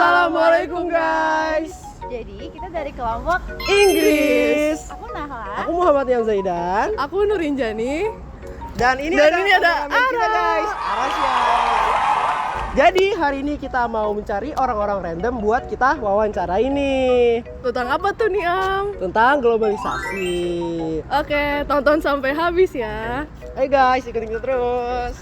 Assalamualaikum guys. Jadi kita dari kelompok Inggris. Aku Nahla. Aku Muhammad Yang Zaidan. Aku Nurin Jani. Dan ini ada kita guys, Arasya. Jadi hari ini kita mau mencari orang-orang random buat kita wawancara ini. Tentang apa tuh nih Am? Tentang globalisasi. Oke, tonton sampai habis ya. Ayo guys, ikutin kita terus.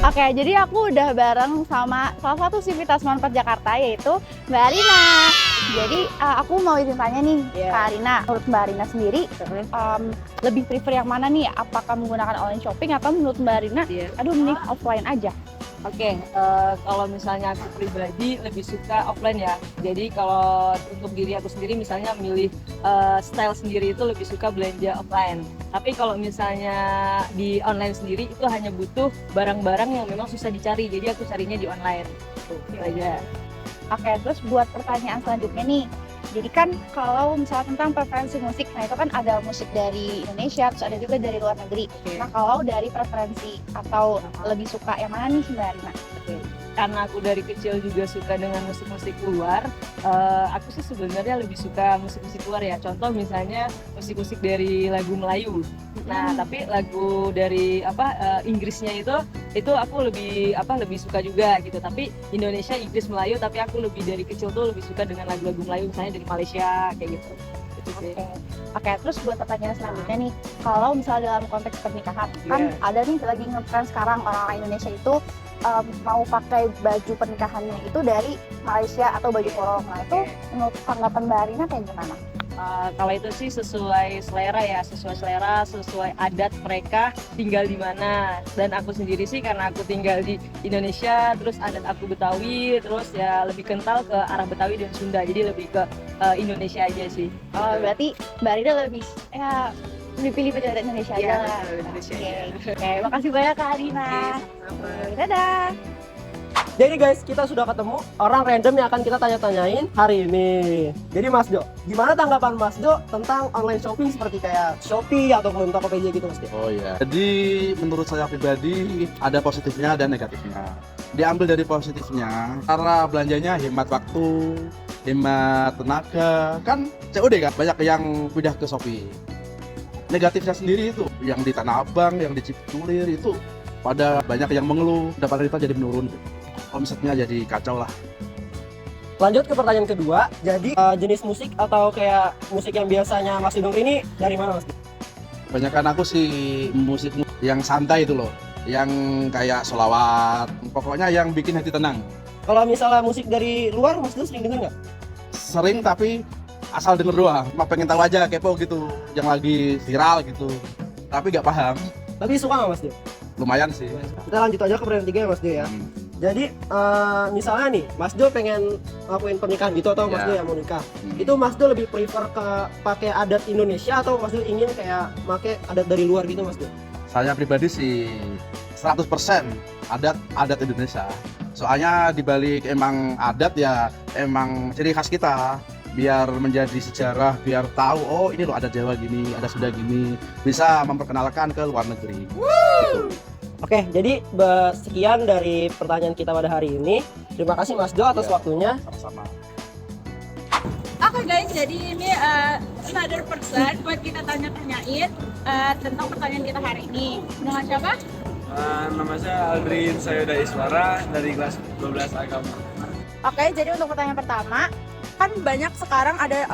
Oke, jadi aku udah bareng sama salah satu sivitas Manfaat Jakarta yaitu Mbak Arina. Jadi aku mau izin tanya nih, Kak Arina, menurut Mbak Arina sendiri lebih prefer yang mana nih? Apakah menggunakan online shopping atau menurut Mbak Arina, aduh mending offline aja? Oke, kalau misalnya aku pribadi lebih suka offline ya. Jadi kalau untuk diri aku sendiri misalnya milih style sendiri itu lebih suka belanja offline. Tapi kalau misalnya di online sendiri itu hanya butuh barang-barang yang memang susah dicari. Jadi aku carinya di online. Itu aja. Oke, terus buat pertanyaan selanjutnya nih. Jadi kan kalau misalnya tentang preferensi musik, nah itu kan ada musik dari Indonesia, terus ada juga dari luar negeri. Nah kalau dari preferensi atau lebih suka yang mana nih Mbak Arina? Karena aku dari kecil juga suka dengan musik-musik luar, aku sih sebenarnya lebih suka musik-musik luar ya. Contoh misalnya musik-musik dari lagu Melayu. Nah, tapi lagu dari Inggrisnya itu aku lebih suka juga gitu. Tapi Indonesia, Inggris, Melayu, tapi aku lebih dari kecil tuh lebih suka dengan lagu-lagu Melayu misalnya dari Malaysia kayak gitu. Oke, terus buat pertanyaan selanjutnya nih, kalau misalnya dalam konteks pernikahan, kan ada nih lagi ngetren sekarang orang Indonesia itu mau pakai baju pernikahannya itu dari Malaysia atau baju korong. Nah itu menurut tanggapan Mbak Arina kayak gimana? Kalau itu sih sesuai selera ya, sesuai adat mereka tinggal di mana. Dan aku sendiri sih karena aku tinggal di Indonesia, terus adat aku Betawi, terus ya lebih kental ke arah Betawi dan Sunda, jadi lebih ke Indonesia aja sih. Oh, berarti Mbak Arina lebih pilih baju adat Indonesia aja lah. Oke, makasih banyak Kak Arina. Dadah. Jadi guys, kita sudah ketemu orang random yang akan kita tanya-tanyain hari ini. Jadi Mas Jo, gimana tanggapan Mas Jo tentang online shopping seperti kayak Shopee ataupun Tokopedia gitu Mas Jo? Oh iya. Jadi menurut saya pribadi ada positifnya dan negatifnya. Diambil dari positifnya, cara belanjanya hemat waktu, hemat tenaga. Kan COD kan banyak yang pindah ke Shopee. Negatifnya sendiri itu yang di Tanah Abang, yang di Cipulir itu pada banyak yang mengeluh, pendapatan kita jadi menurun. Omsetnya jadi kacau lah. Lanjut ke pertanyaan kedua. Jadi jenis musik atau kayak musik yang biasanya Mas dengar ini dari mana Mas? Kebanyakan aku sih musik yang santai itu loh, yang kayak sholawat, pokoknya yang bikin hati tenang. Kalau misalnya musik dari luar Mas Jo sering dengar nggak? Sering tapi asal denger doang, cuma pengen tahu aja, kepo gitu, yang lagi viral gitu. Tapi nggak paham. Tapi suka nggak Mas Jo? Lumayan sih. Kita lanjut aja ke pertanyaan 3 ya Mas Jo ya. Jadi misalnya nih Mas Jo pengen lakuin pernikahan gitu atau Mas Jo yang mau nikah, itu Mas Jo lebih prefer ke pakai adat Indonesia atau Mas Jo ingin kayak pakai adat dari luar gitu Mas Jo? Saya pribadi sih 100% adat Indonesia. Soalnya dibalik emang adat ya emang ciri khas kita. Biar menjadi sejarah, biar tahu oh ini loh adat Jawa gini, adat Sunda gini, bisa memperkenalkan ke luar negeri. Gitu. Oke, jadi sekian dari pertanyaan kita pada hari ini. Terima kasih Mas Jo atas waktunya. Sama-sama. Oke guys, jadi ini another person buat kita tanya-tanyain tentang pertanyaan kita hari ini. Dengan siapa? Nama saya Aldrin Sayuda Iswara dari kelas 12 agama. Oke, jadi untuk pertanyaan pertama, kan banyak sekarang ada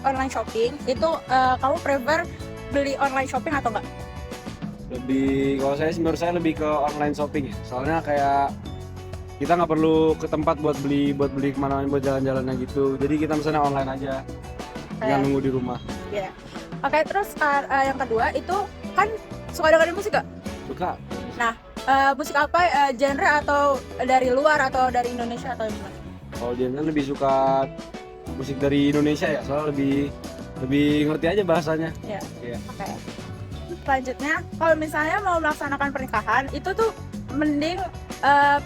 online shopping. Itu kamu prefer beli online shopping atau enggak? Kalau saya menurut saya lebih ke online shopping ya. Soalnya kayak kita nggak perlu ke tempat buat beli kemana-mana, buat jalan-jalannya gitu. Jadi kita misalnya online aja, tinggal nunggu di rumah. Iya. Oke, terus yang kedua itu kan suka dengerin musik gak? Suka. Nah, musik apa genre atau dari luar atau dari Indonesia atau gimana? Kalau dia lebih suka musik dari Indonesia ya, soalnya lebih ngerti aja bahasanya. Iya. Iya. Oke. Selanjutnya, kalau misalnya mau melaksanakan pernikahan, itu tuh mending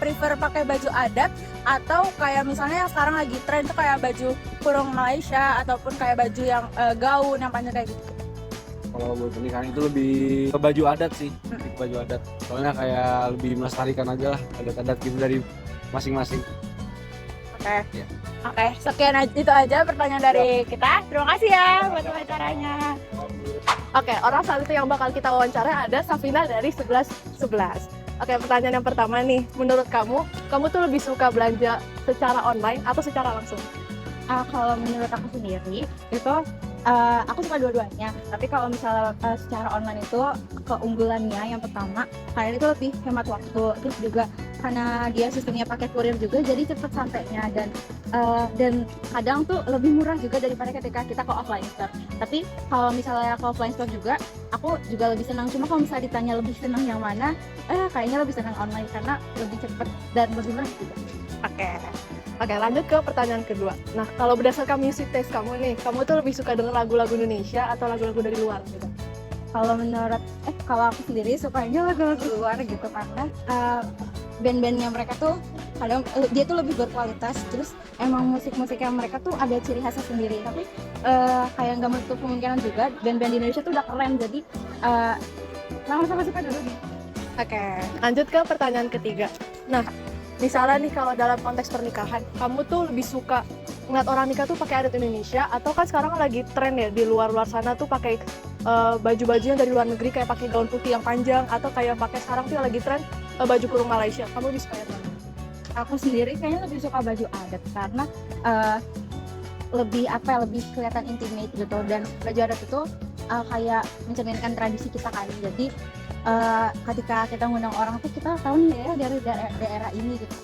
prefer pakai baju adat atau kayak misalnya yang sekarang lagi tren tuh kayak baju kurung Malaysia ataupun kayak baju yang gaun yang panjang kayak gitu. Kalau buat pernikahan itu lebih ke baju adat sih, lebih ke baju adat. Soalnya kayak lebih melestarikan aja lah adat-adat gitu dari masing-masing. Oke. Iya. Oke, sekian itu aja pertanyaan dari kita. Terima kasih ya buat wawancaranya. Oke, orang selanjutnya yang bakal kita wawancara ada Safina dari 1111. Oke, pertanyaan yang pertama nih, menurut kamu tuh lebih suka belanja secara online atau secara langsung? Kalau menurut aku sendiri itu aku suka dua-duanya. Tapi kalau misalnya secara online itu keunggulannya yang pertama kalian itu lebih hemat waktu, terus juga karena dia sistemnya pakai kurir juga jadi cepet sampainya dan kadang tuh lebih murah juga daripada ketika kita ke offline store. Tapi kalau misalnya ke offline store juga aku juga lebih senang, cuma kalau misalnya ditanya lebih senang yang mana, kayaknya lebih senang online karena lebih cepet dan lebih murah juga. Oke, lanjut ke pertanyaan kedua. Nah, kalau berdasarkan music taste kamu nih, kamu tuh lebih suka denger lagu-lagu Indonesia atau lagu-lagu dari luar gitu? Kalau aku sendiri sukanya lagu-lagu luar gitu karena band-bandnya mereka tuh kadang dia tuh lebih berkualitas, terus emang musik-musiknya mereka tuh ada ciri khasnya sendiri. Tapi kayak nggak menutup kemungkinan juga band-band di Indonesia tuh udah keren, jadi sama-sama suka dulu nih. Oke, lanjut ke pertanyaan ketiga. Nah, misalnya nih kalau dalam konteks pernikahan, kamu tuh lebih suka ngeliat orang nikah tuh pakai adat Indonesia atau kan sekarang lagi tren ya di luar-luar sana tuh pakai baju-baju yang dari luar negeri kayak pakai gaun putih yang panjang atau kayak pakai sekarang tuh yang lagi tren baju kurung Malaysia. Kamu lebih suka yang mana? Aku sendiri kayaknya lebih suka baju adat karena lebih kelihatan intimate gitu, dan baju adat itu kayak mencerminkan tradisi kita kan. Jadi ketika kita ngundang orang tuh kita tahu nih ya dari daerah ini gitu.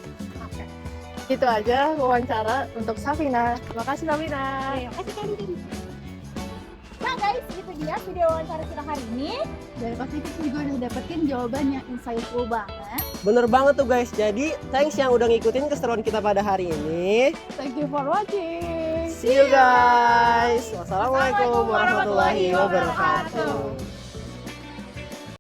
Gitu aja wawancara untuk Safina. Terima kasih Safina. Terima kasih Kak. Nah guys, itu dia video wawancara kita hari ini. Dan pasti kita juga udah dapetin jawaban yang insightful banget. Bener banget tuh guys. Jadi thanks yang udah ngikutin keseruan kita pada hari ini. Thank you for watching. See you guys. Wassalamualaikum warahmatullahi wabarakatuh.